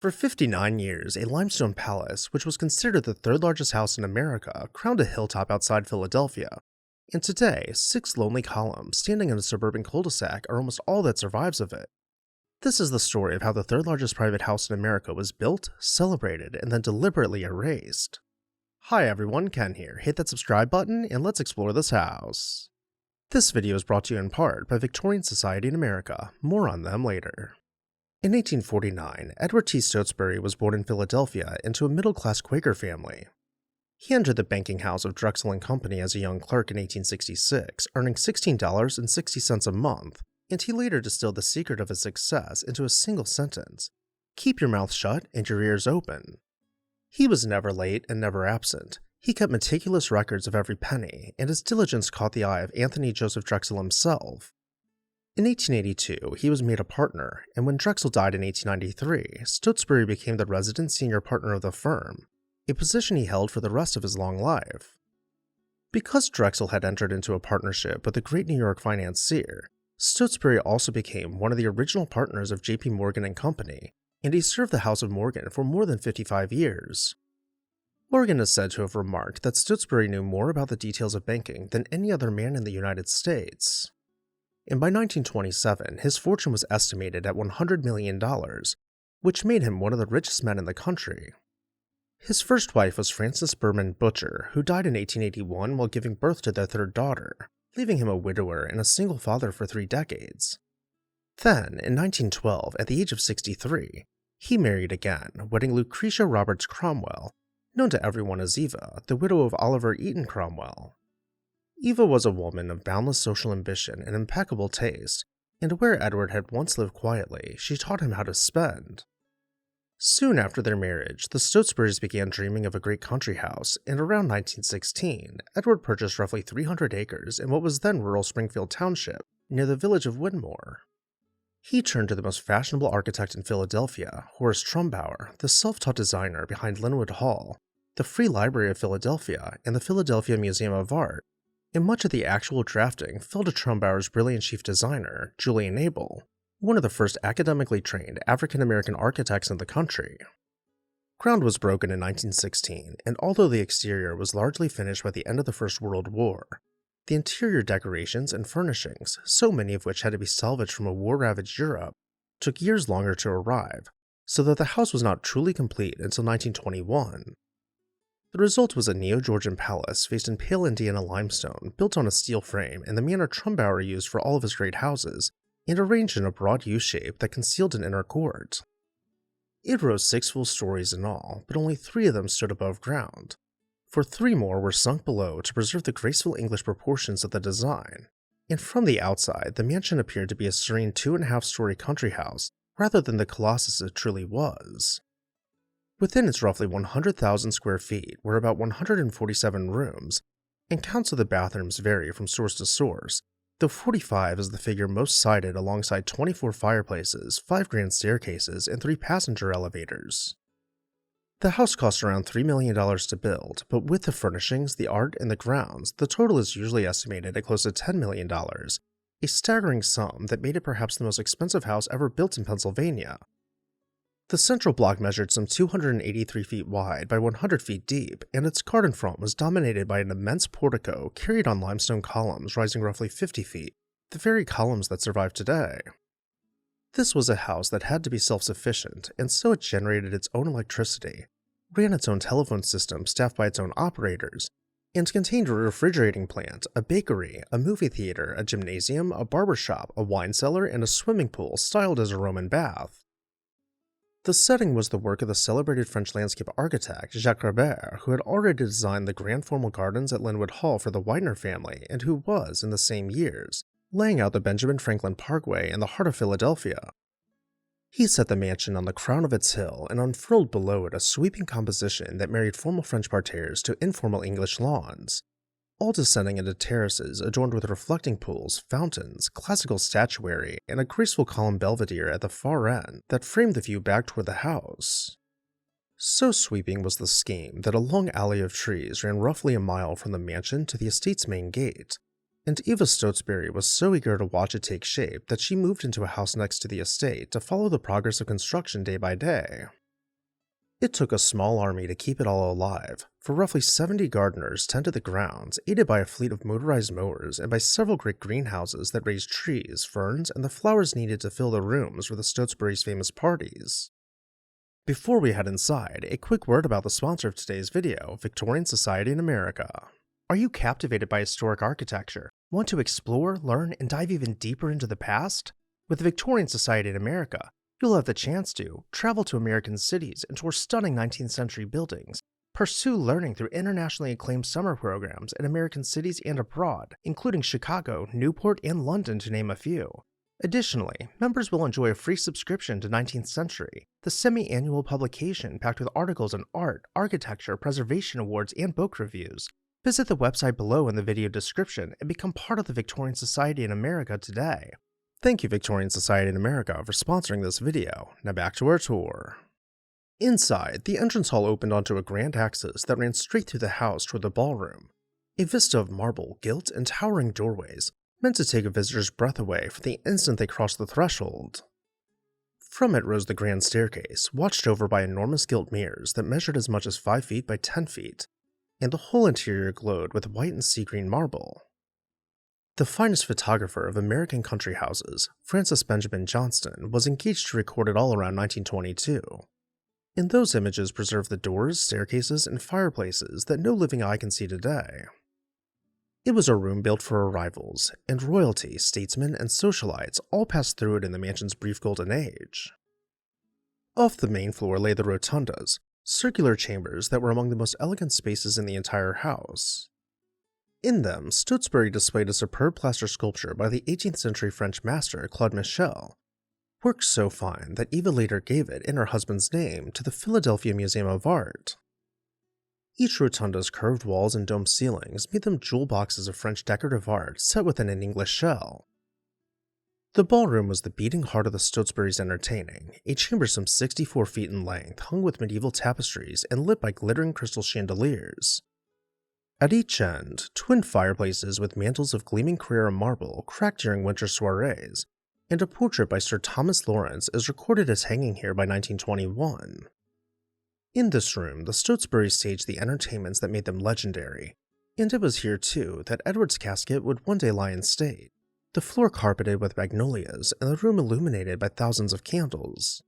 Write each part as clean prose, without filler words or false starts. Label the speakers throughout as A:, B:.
A: For 59 years, a limestone palace, which was considered the third largest house in America, crowned a hilltop outside Philadelphia. And today, 6 lonely columns standing in a suburban cul-de-sac are almost all that survives of it. This is the story of how the third largest private house in America was built, celebrated, and then deliberately erased. Hi everyone, Ken here. Hit that subscribe button and let's explore this house. This video is brought to you in part by Victorian Society in America. More on them later. In 1849, Edward T. Stotesbury was born in Philadelphia into a middle-class Quaker family. He entered the banking house of Drexel & Company as a young clerk in 1866, earning $16.60 a month, and he later distilled the secret of his success into a single sentence: keep your mouth shut and your ears open. He was never late and never absent. He kept meticulous records of every penny, and his diligence caught the eye of Anthony Joseph Drexel himself. In 1882, he was made a partner, and when Drexel died in 1893, Stotesbury became the resident senior partner of the firm, a position he held for the rest of his long life. Because Drexel had entered into a partnership with the great New York financier, Stotesbury also became one of the original partners of J.P. Morgan & Company, and he served the House of Morgan for more than 55 years. Morgan is said to have remarked that Stotesbury knew more about the details of banking than any other man in the United States. And by 1927, his fortune was estimated at $100 million, which made him one of the richest men in the country. His first wife was Frances Berman Butcher, who died in 1881 while giving birth to their third daughter, leaving him a widower and a single father for 3 decades. Then, in 1912, at the age of 63, he married again, wedding Lucretia Roberts Cromwell, known to everyone as Eva, the widow of Oliver Eaton Cromwell. Eva was a woman of boundless social ambition and impeccable taste, and where Edward had once lived quietly, she taught him how to spend. Soon after their marriage, the Stotesburys began dreaming of a great country house, and around 1916, Edward purchased roughly 300 acres in what was then rural Springfield Township, near the village of Widmore. He turned to the most fashionable architect in Philadelphia, Horace Trumbauer, the self-taught designer behind Linwood Hall, the Free Library of Philadelphia, and the Philadelphia Museum of Art, and much of the actual drafting fell to Trumbauer's brilliant chief designer, Julian Abel, one of the first academically trained African-American architects in the country. Ground was broken in 1916, and although the exterior was largely finished by the end of the First World War, the interior decorations and furnishings, so many of which had to be salvaged from a war-ravaged Europe, took years longer to arrive, so that the house was not truly complete until 1921. The result was a neo-Georgian palace faced in pale Indiana limestone, built on a steel frame in the manner Trumbauer used for all of his great houses, and arranged in a broad U-shape that concealed an inner court. It rose 6 full stories in all, but only 3 of them stood above ground, for 3 more were sunk below to preserve the graceful English proportions of the design, and from the outside, the mansion appeared to be a serene 2.5-story country house rather than the colossus it truly was. Within its roughly 100,000 square feet were about 147 rooms, and counts of the bathrooms vary from source to source, though 45 is the figure most cited alongside 24 fireplaces, 5 grand staircases, and 3 passenger elevators. The house cost around $3 million to build, but with the furnishings, the art, and the grounds, the total is usually estimated at close to $10 million, a staggering sum that made it perhaps the most expensive house ever built in Pennsylvania. The central block measured some 283 feet wide by 100 feet deep, and its garden front was dominated by an immense portico carried on limestone columns rising roughly 50 feet, the very columns that survive today. This was a house that had to be self-sufficient, and so it generated its own electricity, ran its own telephone system staffed by its own operators, and contained a refrigerating plant, a bakery, a movie theater, a gymnasium, a barber shop, a wine cellar, and a swimming pool styled as a Roman bath. The setting was the work of the celebrated French landscape architect Jacques Robert, who had already designed the grand formal gardens at Linwood Hall for the Widener family, and who was, in the same years, laying out the Benjamin Franklin Parkway in the heart of Philadelphia. He set the mansion on the crown of its hill and unfurled below it a sweeping composition that married formal French parterres to informal English lawns, all descending into terraces adorned with reflecting pools, fountains, classical statuary, and a graceful column belvedere at the far end that framed the view back toward the house. So sweeping was the scheme that a long alley of trees ran roughly a mile from the mansion to the estate's main gate, and Eva Stotesbury was so eager to watch it take shape that she moved into a house next to the estate to follow the progress of construction day by day. It took a small army to keep it all alive, for roughly 70 gardeners tended the grounds, aided by a fleet of motorized mowers and by several great greenhouses that raised trees, ferns, and the flowers needed to fill the rooms for the Stotesbury's famous parties. Before we head inside, a quick word about the sponsor of today's video, Victorian Society in America. Are you captivated by historic architecture? Want to explore, learn, and dive even deeper into the past? With the Victorian Society in America, you'll have the chance to travel to American cities and tour stunning 19th century buildings, pursue learning through internationally acclaimed summer programs in American cities and abroad, including Chicago, Newport, and London to name a few. Additionally, members will enjoy a free subscription to 19th Century, the semi-annual publication packed with articles on art, architecture, preservation awards, and book reviews. Visit the website below in the video description and become part of the Victorian Society in America today. Thank you, Victorian Society in America, for sponsoring this video. Now back to our tour. Inside, the entrance hall opened onto a grand axis that ran straight through the house toward the ballroom. A vista of marble, gilt, and towering doorways, meant to take a visitor's breath away for the instant they crossed the threshold. From it rose the grand staircase, watched over by enormous gilt mirrors that measured as much as 5 feet by 10 feet, and the whole interior glowed with white and sea-green marble. The finest photographer of American country houses, Francis Benjamin Johnston, was engaged to record it all around 1922. And those images preserve the doors, staircases, and fireplaces that no living eye can see today. It was a room built for arrivals, and royalty, statesmen, and socialites all passed through it in the mansion's brief golden age. Off the main floor lay the rotundas, circular chambers that were among the most elegant spaces in the entire house. In them, Stotesbury displayed a superb plaster sculpture by the 18th century French master Claude Michel, work so fine that Eva later gave it in her husband's name to the Philadelphia Museum of Art. Each rotunda's curved walls and domed ceilings made them jewel boxes of French decorative art set within an English shell. The ballroom was the beating heart of the Stotesburys' entertaining, a chamber some 64 feet in length hung with medieval tapestries and lit by glittering crystal chandeliers. At each end, twin fireplaces with mantles of gleaming Carrara marble cracked during winter soirees, and a portrait by Sir Thomas Lawrence is recorded as hanging here by 1921. In this room, the Stotesburys staged the entertainments that made them legendary, and it was here too that Edward's casket would one day lie in state, the floor carpeted with magnolias and the room illuminated by thousands of candles.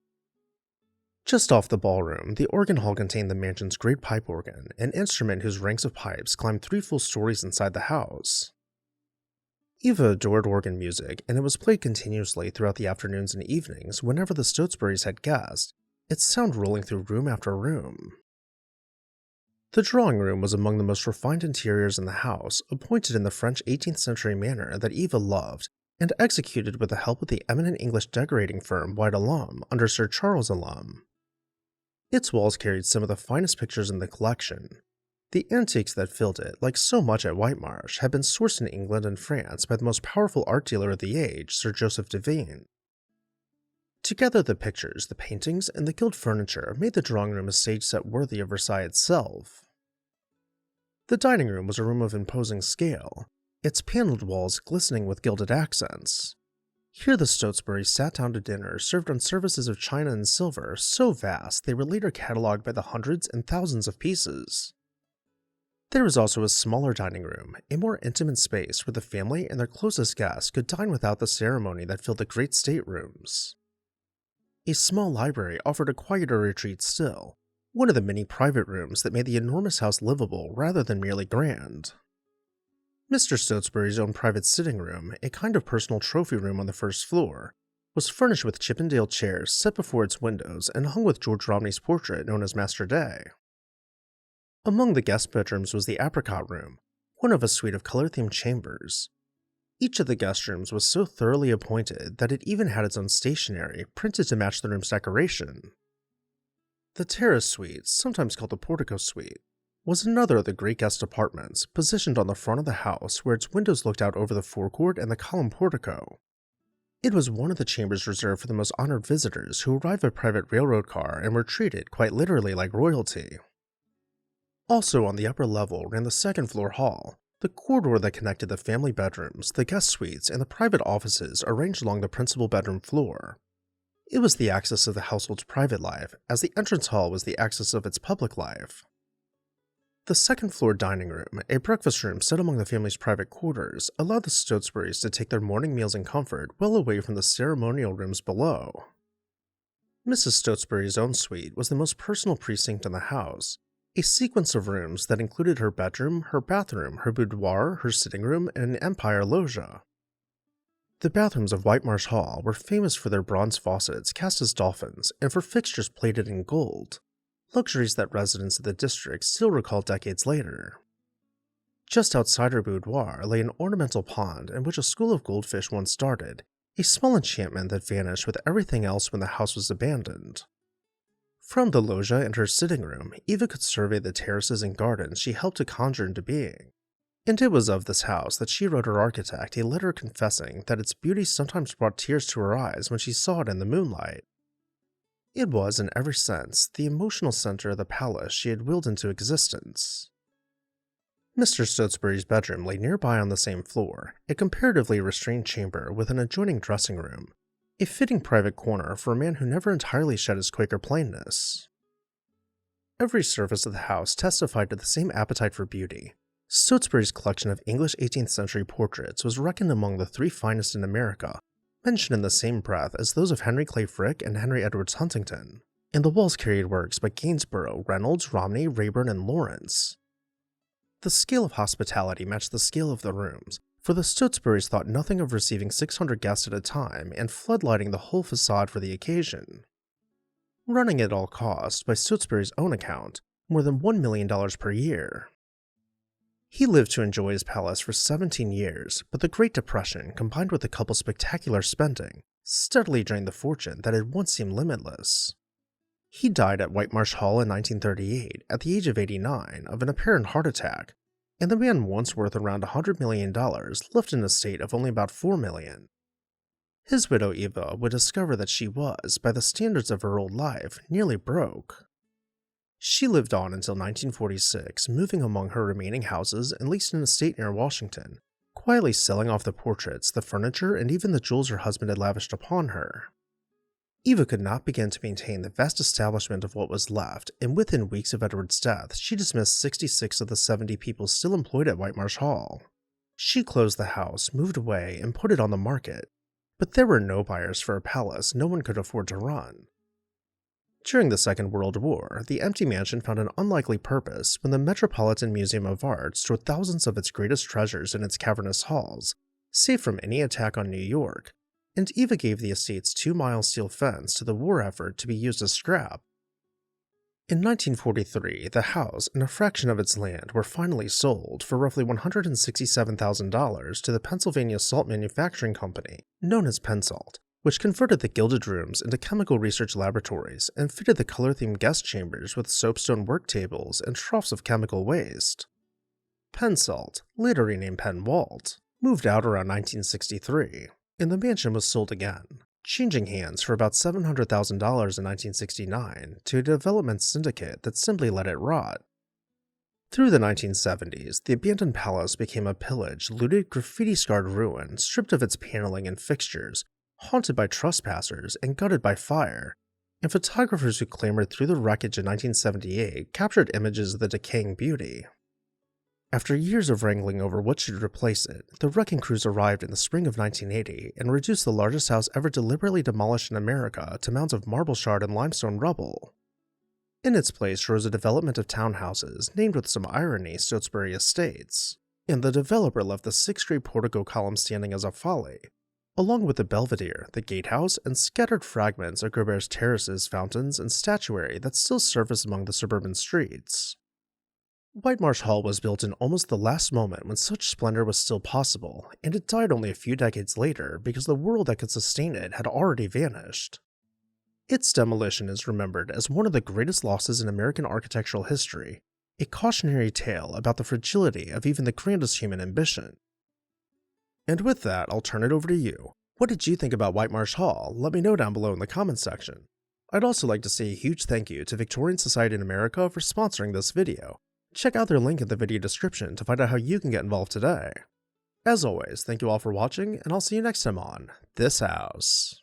A: Just off the ballroom, the organ hall contained the mansion's great pipe organ, an instrument whose ranks of pipes climbed 3 full stories inside the house. Eva adored organ music, and it was played continuously throughout the afternoons and evenings whenever the Stotesburys had guests, its sound rolling through room after room. The drawing room was among the most refined interiors in the house, appointed in the French 18th century manner that Eva loved, and executed with the help of the eminent English decorating firm White Alum under Sir Charles Alum. Its walls carried some of the finest pictures in the collection. The antiques that filled it, like so much at Whitemarsh, had been sourced in England and France by the most powerful art dealer of the age, Sir Joseph Devane. Together the pictures, the paintings, and the gilt furniture made the drawing room a stage set worthy of Versailles itself. The dining room was a room of imposing scale, its paneled walls glistening with gilded accents. Here the Stotesburys sat down to dinner served on services of china and silver so vast they were later catalogued by the hundreds and thousands of pieces. There was also a smaller dining room, a more intimate space where the family and their closest guests could dine without the ceremony that filled the great staterooms. A small library offered a quieter retreat still, one of the many private rooms that made the enormous house livable rather than merely grand. Mr. Stotesbury's own private sitting room, a kind of personal trophy room on the first floor, was furnished with Chippendale chairs set before its windows and hung with George Romney's portrait known as Master Day. Among the guest bedrooms was the apricot room, one of a suite of color-themed chambers. Each of the guest rooms was so thoroughly appointed that it even had its own stationery printed to match the room's decoration. The terrace suite, sometimes called the portico suite, was another of the great guest apartments, positioned on the front of the house where its windows looked out over the forecourt and the column portico. It was one of the chambers reserved for the most honored visitors who arrived by private railroad car and were treated quite literally like royalty. Also on the upper level ran the second-floor hall, the corridor that connected the family bedrooms, the guest suites, and the private offices arranged along the principal bedroom floor. It was the axis of the household's private life, as the entrance hall was the axis of its public life. The second-floor dining room, a breakfast room set among the family's private quarters, allowed the Stotesburys to take their morning meals in comfort well away from the ceremonial rooms below. Mrs. Stotesbury's own suite was the most personal precinct in the house, a sequence of rooms that included her bedroom, her bathroom, her boudoir, her sitting room, and an empire loggia. The bathrooms of Whitemarsh Hall were famous for their bronze faucets cast as dolphins and for fixtures plated in gold, luxuries that residents of the district still recall decades later. Just outside her boudoir lay an ornamental pond in which a school of goldfish once darted, a small enchantment that vanished with everything else when the house was abandoned. From the loggia and her sitting room, Eva could survey the terraces and gardens she helped to conjure into being. And it was of this house that she wrote her architect a letter confessing that its beauty sometimes brought tears to her eyes when she saw it in the moonlight. It was, in every sense, the emotional center of the palace she had willed into existence. Mr. Stotesbury's bedroom lay nearby on the same floor, a comparatively restrained chamber with an adjoining dressing room, a fitting private corner for a man who never entirely shed his Quaker plainness. Every surface of the house testified to the same appetite for beauty. Stotesbury's collection of English 18th century portraits was reckoned among the 3 finest in America, mentioned in the same breath as those of Henry Clay Frick and Henry Edwards Huntington, and the walls carried works by Gainsborough, Reynolds, Romney, Rayburn, and Lawrence. The scale of hospitality matched the scale of the rooms, for the Stotesburys thought nothing of receiving 600 guests at a time and floodlighting the whole facade for the occasion. Running at all costs, by Stotesbury's own account, more than $1 million per year. He lived to enjoy his palace for 17 years, but the Great Depression, combined with the couple's spectacular spending, steadily drained the fortune that had once seemed limitless. He died at Whitemarsh Hall in 1938 at the age of 89 of an apparent heart attack, and the man once worth around $100 million left an estate of only about $4 million. His widow Eva would discover that she was, by the standards of her old life, nearly broke. She lived on until 1946, moving among her remaining houses and leased an estate near Washington, quietly selling off the portraits, the furniture, and even the jewels her husband had lavished upon her. Eva could not begin to maintain the vast establishment of what was left, and within weeks of Edward's death, she dismissed 66 of the 70 people still employed at Whitemarsh Hall. She closed the house, moved away, and put it on the market, but there were no buyers for a palace no one could afford to run. During the Second World War, the empty mansion found an unlikely purpose when the Metropolitan Museum of Art stored thousands of its greatest treasures in its cavernous halls, safe from any attack on New York, and Eva gave the estate's 2-mile steel fence to the war effort to be used as scrap. In 1943, the house and a fraction of its land were finally sold for roughly $167,000 to the Pennsylvania Salt Manufacturing Company, known as Pensalt, which converted the gilded rooms into chemical research laboratories and fitted the color-themed guest chambers with soapstone work tables and troughs of chemical waste. Pensalt, later renamed Penwalt, moved out around 1963, and the mansion was sold again, changing hands for about $700,000 in 1969 to a development syndicate that simply let it rot. Through the 1970s, the abandoned palace became a pillaged, looted, graffiti-scarred ruin stripped of its paneling and fixtures, haunted by trespassers and gutted by fire, and photographers who clambered through the wreckage in 1978 captured images of the decaying beauty. After years of wrangling over what should replace it, the wrecking crews arrived in the spring of 1980 and reduced the largest house ever deliberately demolished in America to mounds of marble shard and limestone rubble. In its place rose a development of townhouses named with some irony Stotesbury Estates, and the developer left the 6-story portico column standing as a folly, along with the belvedere, the gatehouse, and scattered fragments of Gerbert's terraces, fountains, and statuary that still surface among the suburban streets. Whitemarsh Hall was built in almost the last moment when such splendor was still possible, and it died only a few decades later because the world that could sustain it had already vanished. Its demolition is remembered as one of the greatest losses in American architectural history, a cautionary tale about the fragility of even the grandest human ambition. And with that, I'll turn it over to you. What did you think about Whitemarsh Hall? Let me know down below in the comments section. I'd also like to say a huge thank you to Victorian Society in America for sponsoring this video. Check out their link in the video description to find out how you can get involved today. As always, thank you all for watching, and I'll see you next time on This House.